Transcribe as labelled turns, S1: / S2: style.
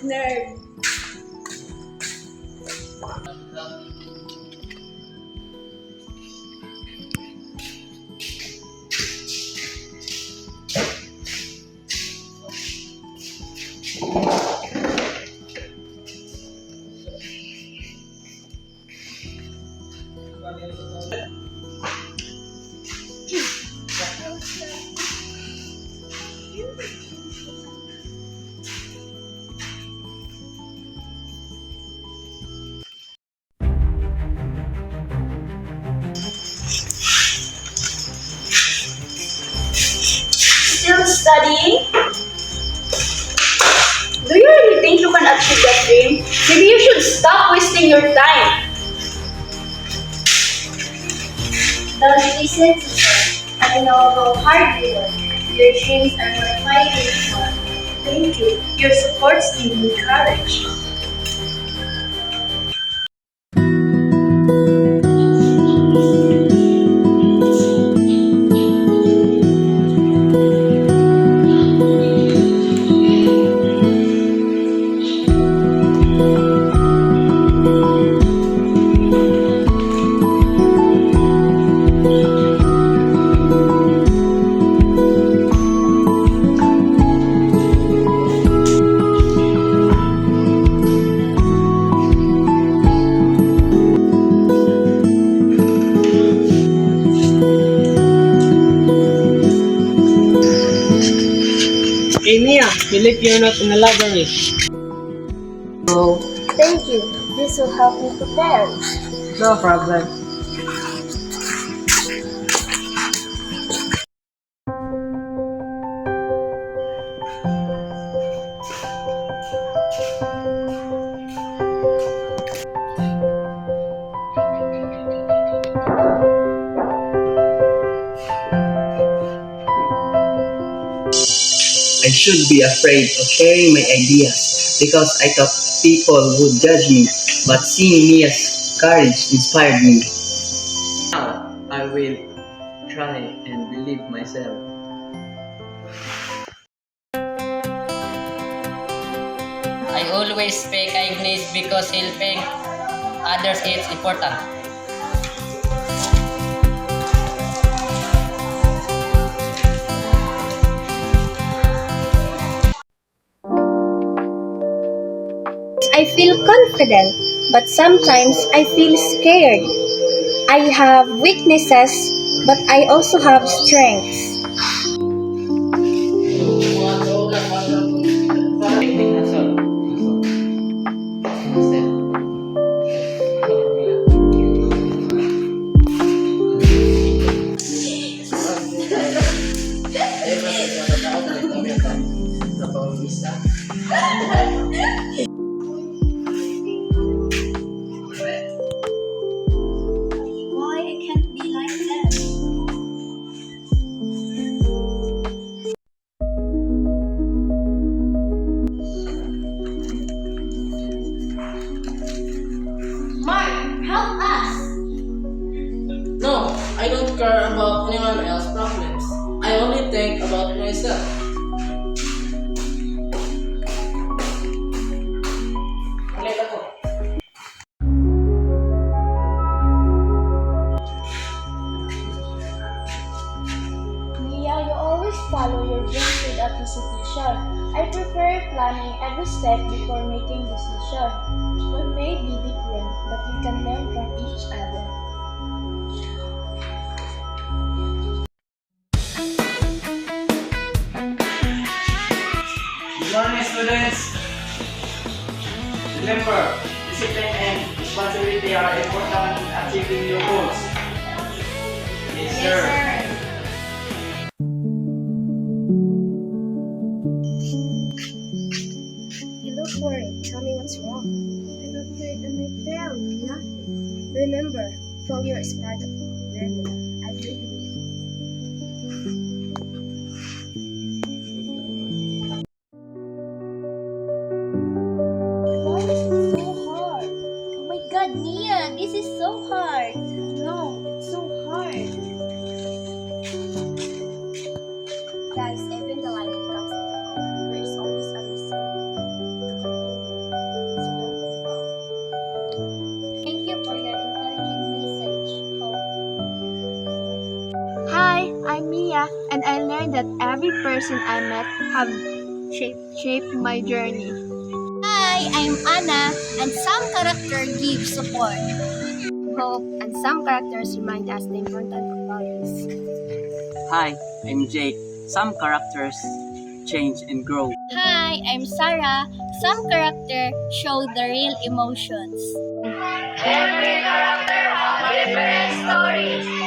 S1: Nerd. Still studying? Do you really think you can achieve that dream? Maybe you should stop wasting your time.
S2: Don't listen to her. I know how hard you work. Your dreams are worth fighting for.
S1: Thank you. Your supports give me courage.
S3: Hey Mia, believe you're not in the library. Oh,
S2: Thank you. This will help me prepare.
S3: no problem.
S4: I should be afraid of sharing my ideas because I thought people would judge me, but seeing Mia's courage inspired me. Now I will try and believe myself.
S5: I always pay kindness because helping others is important.
S2: I feel confident, but sometimes I feel scared. I have weaknesses, but I also have strengths. Why I can't be like them? Mark, help us!
S3: No, I don't care about anyone else's problems. I only think about myself. Ulit ako.
S2: Mia, you always follow your dreams without hesitation. I prefer planning every step before making decision. We may be different, but we can learn from each other.
S6: Good morning, students. Remember, discipline and responsibility are important in achieving your goals. Yes, sir.
S2: You look worried. Tell me what's wrong. I'm afraid I might fail, Mia. Remember, failure is part of learning. I believe in you. Why is it so hard? Oh my god, Mia, this is so hard. No, it's so hard. Guys, even the light becomes difficult. There is always a reason. and I learned that every person I met have shaped my journey.
S7: Hi, I'm Anna, and some character give support, hope, and some characters remind us the importance of values.
S4: Hi, I'm Jake. Some characters change and grow.
S7: Hi, I'm Sarah. Some character show the real emotions.
S1: Every character has a different story.